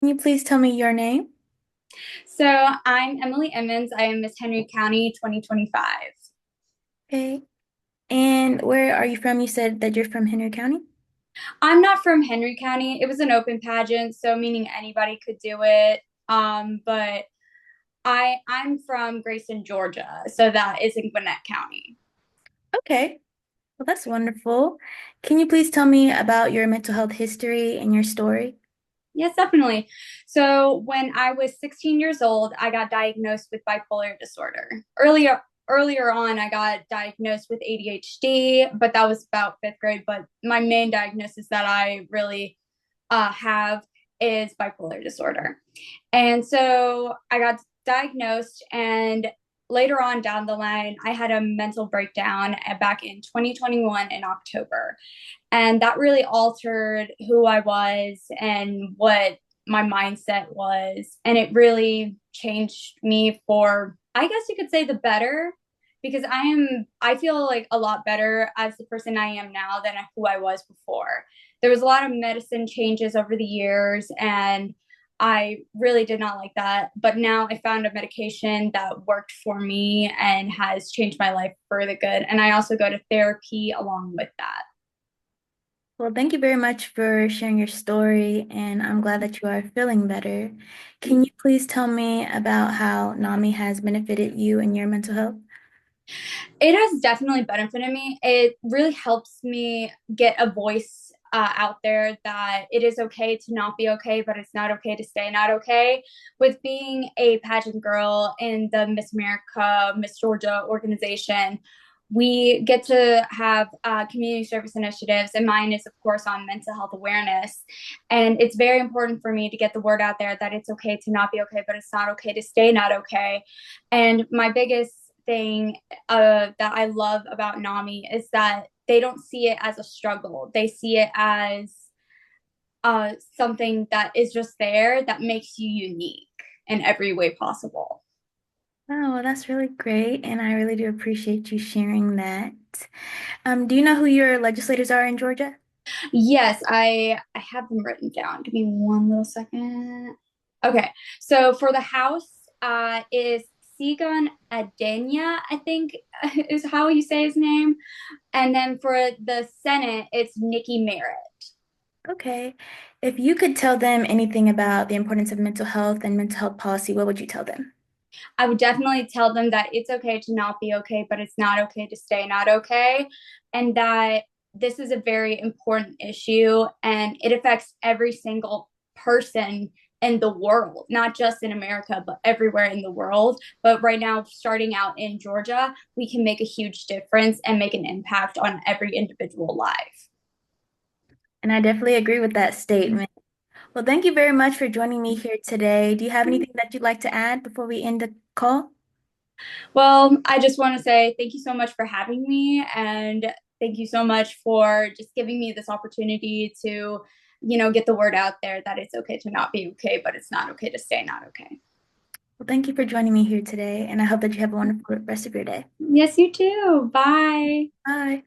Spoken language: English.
Can you please tell me your name? So I'm Emily Emmons. I am Miss Henry County 2025. Okay. And where are you from? You said that you're from Henry County? I'm not from Henry County. It was an open pageant, so meaning anybody could do it. But I'm from Grayson, Georgia, so that is in Gwinnett County. Okay. Well, that's wonderful. Can you please tell me about your mental health history and your story? Yes, definitely. So when I was 16 years old, I got diagnosed with bipolar disorder. Earlier on, I got diagnosed with ADHD, but that was about fifth grade. But my main diagnosis that I really have is bipolar disorder. And so I got diagnosed, and later on down the line, I had a mental breakdown back in 2021 in October. And that really altered who I was and what my mindset was. And it really changed me for, I guess you could say, the better, because I feel like a lot better as the person I am now than who I was before. There was a lot of medicine changes over the years, and I really did not like that. But now I found a medication that worked for me and has changed my life for the good. And I also go to therapy along with that. Well, thank you very much for sharing your story, and I'm glad that you are feeling better. Can you please tell me about how NAMI has benefited you in your mental health? It has definitely benefited me. It really helps me get a voice out there that it is okay to not be okay, but it's not okay to stay not okay. With being a pageant girl in the Miss America, Miss Georgia organization, we get to have community service initiatives, and mine is, of course, on mental health awareness. And it's very important for me to get the word out there that it's okay to not be okay, but it's not okay to stay not okay. And my biggest thing that I love about NAMI is that they don't see it as a struggle. They see it as something that is just there that makes you unique in every way possible. Oh, well, that's really great, and I really do appreciate you sharing that. Do you know who your legislators are in Georgia? Yes, I have them written down. Give me one little second. Okay, so for the House is Sigon Adenia, I think is how you say his name. And then for the Senate, it's Nikki Merritt. Okay. If you could tell them anything about the importance of mental health and mental health policy, what would you tell them? I would definitely tell them that it's okay to not be okay, but it's not okay to stay not okay. And that this is a very important issue and it affects every single person in the world, not just in America, but everywhere in the world. But right now, starting out in Georgia, we can make a huge difference and make an impact on every individual life. And I definitely agree with that statement. Well, thank you very much for joining me here today. Do you have anything that you'd like to add before we end the call? Well, I just want to say thank you so much for having me, and thank you so much for just giving me this opportunity to, get the word out there that it's okay to not be okay, but it's not okay to stay not okay. Well, thank you for joining me here today, and I hope that you have a wonderful rest of your day. Yes, you too. Bye. Bye.